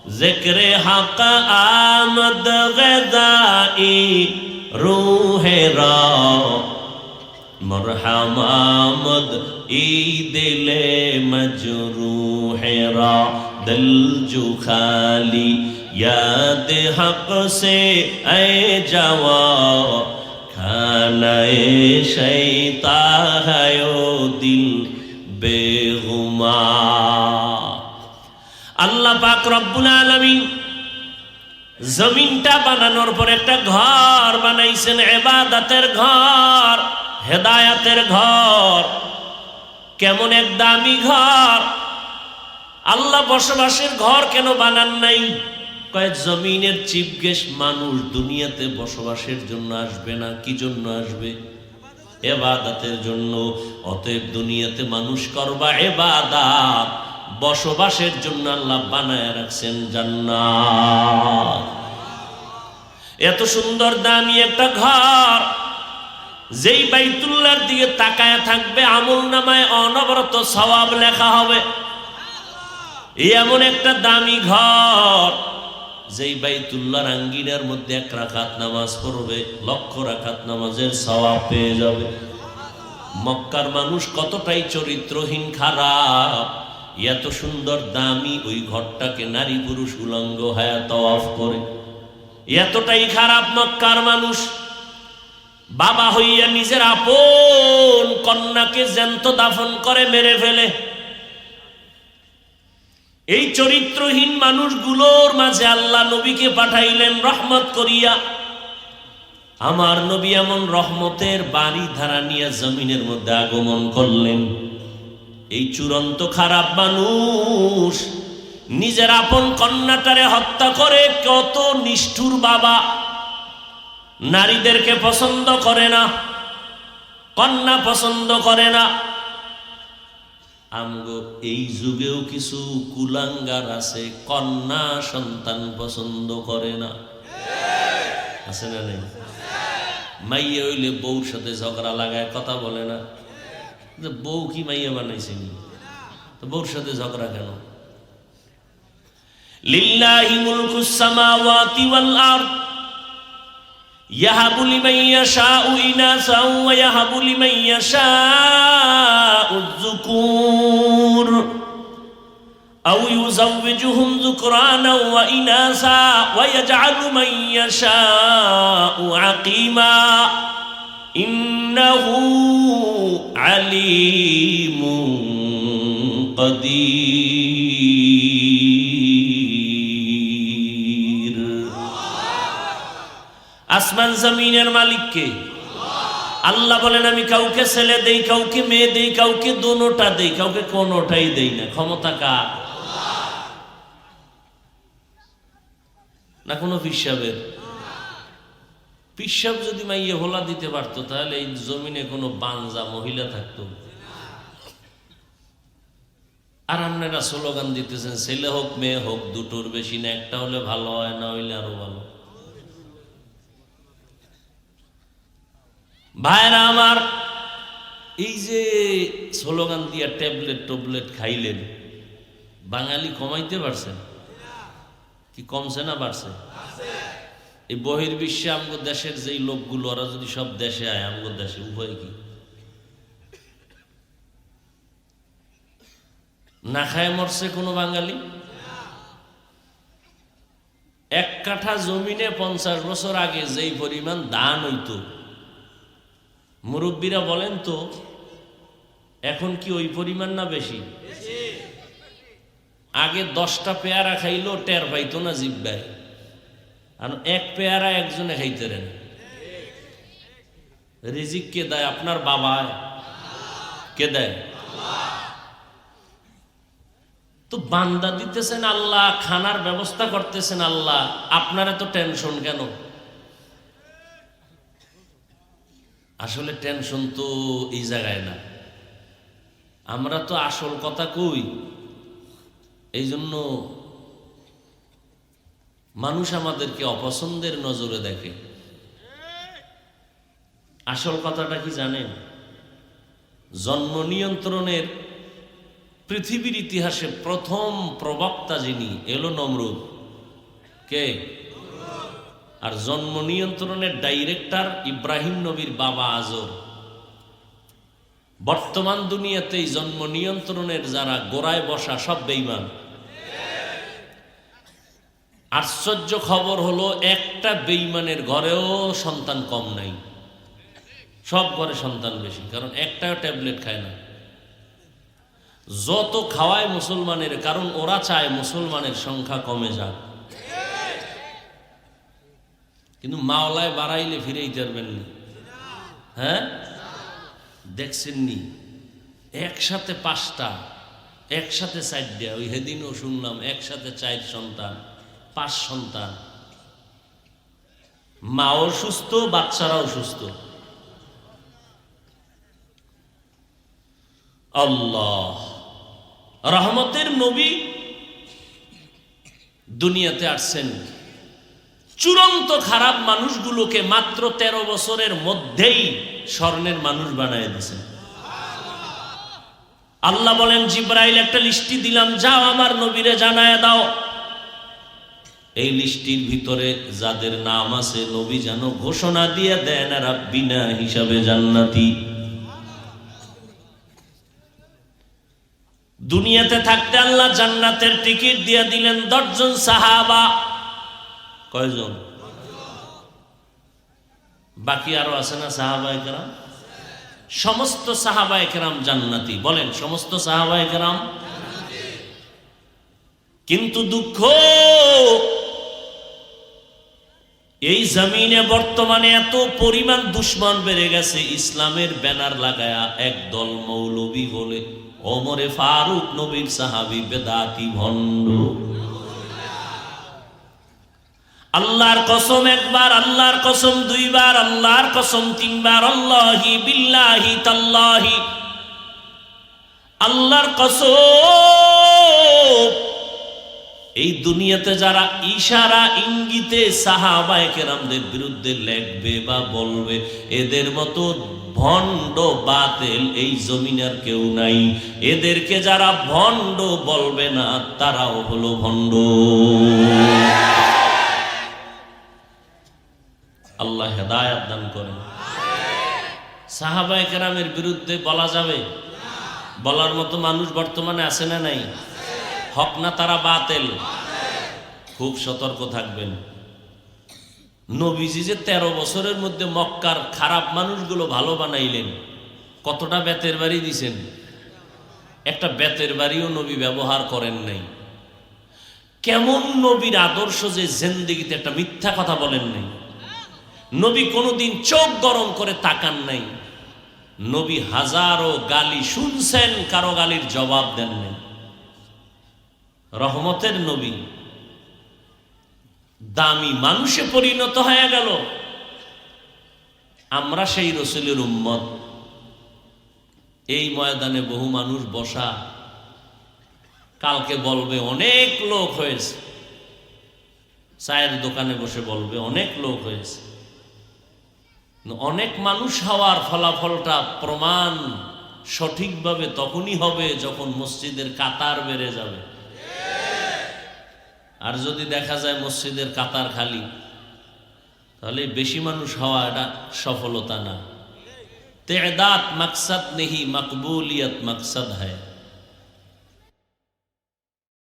जिक्र हक आमद गदाई रूहे रा मरहमामद ई दिले मजरूहे रा दिल जो खाली याद हक से ऐ जवा खानाए शैता है ओ दिल बेगुमा। আল্লাহ পাক রব্বুল আলামিন জমিনটা বানানোর পর একটা ঘর বানাইছেন, ইবাদতের ঘর, হেদায়েতের ঘর। কেমন এক দামি ঘর! আল্লাহ বসবাসের ঘর কেন বানান নাই? কয় জমিনের চিফ গেস্ট মানুষ দুনিয়াতে বসবাসের জন্য আসবে না। কি জন্য আসবে? ইবাদতের জন্য। অতএব দুনিয়াতে মানুষ করবা ইবাদত, বসবাসের জন্য আল্লাহ বানায় রাখছেন জান্নাত। এত সুন্দর দামি একটা ঘর, যেই বাইতুল্লাহর দিকে তাকায় থাকবে আমল নামায় অনবরত সওয়াব লেখা হবে। এমন একটা দামি ঘর, যেই বাইতুল্লাহর আঙ্গিনার মধ্যে 1 রাকাত নামাজ পড়বে 1,00,000 রাকাত নামাজের সওয়াব পেয়ে যাবে। মক্কার মানুষ কতটাই চরিত্রহীন, খারাপ, এত সুন্দর দামি ওই ঘরটাকে নারী পুরুষ উলঙ্গ হয়ে তাওয়াফ করে। এতটাই খারাপ মক্কার মানুষ, বাবা হইয়া নিজের আপন কন্যাকে জ্যান্ত দাফন করে মেরে ফেলে। এই চরিত্রহীন মানুষগুলোর মাঝে আল্লাহ নবীকে পাঠাইলেন রহমত করিয়া। আমার নবী এমন রহমতের বাড়ি ধারা নিয়ে জমিনের মধ্যে আগমন করলেন। এই চূড়ান্ত খারাপ মানুষ নিজের আপন কন্যাটারে হত্যা করে। কত নিষ্ঠুর বাবা! নারীদেরকে পছন্দ করে না, কন্যা পছন্দ করে না। আমগো এই যুগেও কিছু কুলাঙ্গার আছে, কন্যা সন্তান পছন্দ করে না। আছে না নেই? মাইয়া হইলে বউর সাথে ঝগড়া লাগায়, কথা বলে না। বউ কি মাইয়া বানাইছেন? তো বউর সাথে ঝগড়া কেন? লিল্লাহি মুলকুস সামাওয়াতি ওয়াল আরদ ইয়াহাবু লিমান ইয়াশাউ ইনাসা ওয়া ইয়াহাবু লিমান ইয়াশাউ যুকুর আও ইউযাওয়িজুহুম যুকরানা ওয়া ইনাসা ওয়া ইয়াজআলু মান ইয়াশাউ আকীমা ইন্নাহু আলিমুন কাদির। আসমান জমিনের মালিক কে? আল্লাহ বলেন আমি কাউকে ছেলে দেই, কাউকে মেয়ে দেই, কাউকে দোনোটা দেই, কাউকে কোনোটাই দেই না। ক্ষমতা কার? না কোনো পিসাবের? পিসাব যদি মাইয়ে হোলা দিতে পারতো তাহলে এই জমিনে কোনো বানজা মহিলা থাকতো। আর আপনারা স্লোগান দিতেছেন ছেলে হোক মেয়ে হোক দুটোর বেশি না, একটা হলে ভালো হয়, না হইলে আরো ভালো। ভাইরা আমার, এই যে স্লোগান দিয়া ট্যাবলেট খাইলেন, বাঙালি কমাইতে পারছেন কি কমছে না বাড়ছে? এই বহির্বিশ্বে আমগো দেশের যেই লোকগুলো, ওরা যদি সব দেশে আয়, আমগো দেশে উভয় কি না খায় মরছে কোনো বাঙালি? 1 কাঠা জমিনে 50 বছর আগে যেই পরিমাণ ধান হইতো, মুরব্বীরা বলেন তো এখন কি ওই পরিমাণ না বেশি? আগে 10টা পেয়ারা খাইলেও টের পাইতো না জিব্বায়, আর 1 পেয়ারা একজনে খাইতেন। রিজিক কে দেয়? আপনার বাবা। কে দেয়? তো বান্দা দিতেছেন আল্লাহ, খানার ব্যবস্থা করতেছেন আল্লাহ, আপনার এত টেনশন কেন? আসলে টেনশন তো এই জায়গায় না, আমরা তো আসল কথা কই। এই জন্য মানুষ আমাদেরকে অপছন্দের নজরে দেখে। আসল কথাটা কি জানেন? জন্ম নিয়ন্ত্রণের পৃথিবীর ইতিহাসে প্রথম প্রবক্তা যিনি এলো নমরুদ। কে? আর জন্ম নিয়ন্ত্রণের ডাইরেক্টর ইব্রাহিম নবীর বাবা আজর। বর্তমান দুনিয়াতেই জন্ম নিয়ন্ত্রণের যারা গোড়ায় বসা সব বেঈমান। আশ্চর্য খবর হলো একটা বেঈমানের ঘরেও সন্তান কম নাই, সব ঘরে সন্তান বেশি, কারণ একটাও ট্যাবলেট খায় না। যত খাওয়ায় মুসলমানের, কারণ ওরা চায় মুসলমানের সংখ্যা কমে যাক। কিন্তু মাওলায় বাড়াইলে ফিরেই পারবেন না। হ্যাঁ, দেখছেননি একসাথে 5টা, একসাথে 4টা, ওই সেদিনও শুনলাম একসাথে 4 সন্তান, 5 সন্তান। মাও সুস্থ, বাচ্চারাও সুস্থ। আল্লাহ রহমতের নবী দুনিয়াতে আসছেন, চূড়ান্ত খারাপ মানুষগুলোকে মাত্র 13 বছরের মধ্যেই স্বর্ণের মানুষ বানায় দিয়েছেন। আল্লাহ বলেন, জিব্রাইল একটা লিস্টি দিলাম, যাও আমার নবীরে জানায় দাও। এই লিস্টির ভিতরে যাদের নাম আছে নবী যেন ঘোষণা দিয়ে দেন রাব্বিনা হিসাবে জান্নাতি। দুনিয়াতে থাকতে আল্লাহ জান্নাতের টিকিট দিয়ে দিলেন 10 জন সাহাবা। কয়জন? বাকি আরো আছে না সাহাবায়ে কেরাম? সমস্ত সাহাবায়ে কেরাম জান্নাতি। বলেন, সমস্ত সাহাবায়ে কেরাম জান্নাতি। কিন্তু দুঃখ, এই জমিনে বর্তমানে এত পরিমাণ দুশ্মন বেড়ে গেছে, ইসলামের ব্যানার লাগায়া একদল মৌলবী বলে ওমরে ফারুক নবীর সাহাবী বেদাতি ভণ্ড। আল্লাহর কসম একবার, আল্লাহর কসম 2 বার, আল্লাহর কসম 3 বার, আল্লাহি বিল্লাহি তাল্লাহি, আল্লাহর কসম। এই দুনিয়াতে যারা ইশারা ইঙ্গিতে সাহাবায়ে কেরামদের বিরুদ্ধে লেখবে বা বলবে, এদের মতো ভণ্ড বাতিল এই জমিনের কেউ নাই। এদেরকে যারা ভণ্ড বলবে না তারাও হলো ভণ্ড। আল্লাহ হেদায়েত দান করেন। সাহাবায়ে কেরামের বিরুদ্ধে বলা যাবে? বলার মতো মানুষ বর্তমানে আছে না নাই? হক না তারা বাতিল? খুব সতর্ক থাকবেন। নবীজি যে 13 বছরের মধ্যে মক্কার খারাপ মানুষগুলো ভালো বানাইলেন, কতটা বেতের বাড়ি দিছেন? একটা বেতের বাড়িও নবী ব্যবহার করেন নাই। কেমন নবীর আদর্শ যে জিন্দেগিতে একটা মিথ্যা কথা বলেন নাই। নবী কোনোদিন চোখ গরম করে তাকান নাই। নবী হাজারো গালি শুনছেন, কারো গালির জবাব দেন নাই। রহমতের নবী দামি মানুষে পরিণত হয়ে গেল। আমরা সেই রসুলের উম্মত। এই ময়দানে বহু মানুষ বসা, কালকে বলবে অনেক লোক হয়েছে। চায়ের দোকানে বসে বলবে অনেক লোক হয়েছে। অনেক মানুষ হওয়ার ফলাফলটা প্রমাণ সঠিকভাবে তখনই হবে যখন মসজিদের কাতার বেড়ে যাবে। আর যদি দেখা যায় মসজিদের কাতার খালি, তাহলে বেশি মানুষ হওয়া এটা সফলতা না। তেদাত মাকসাদ নেহি, মকবুলিয়ত মাকসাদ হ্যায়।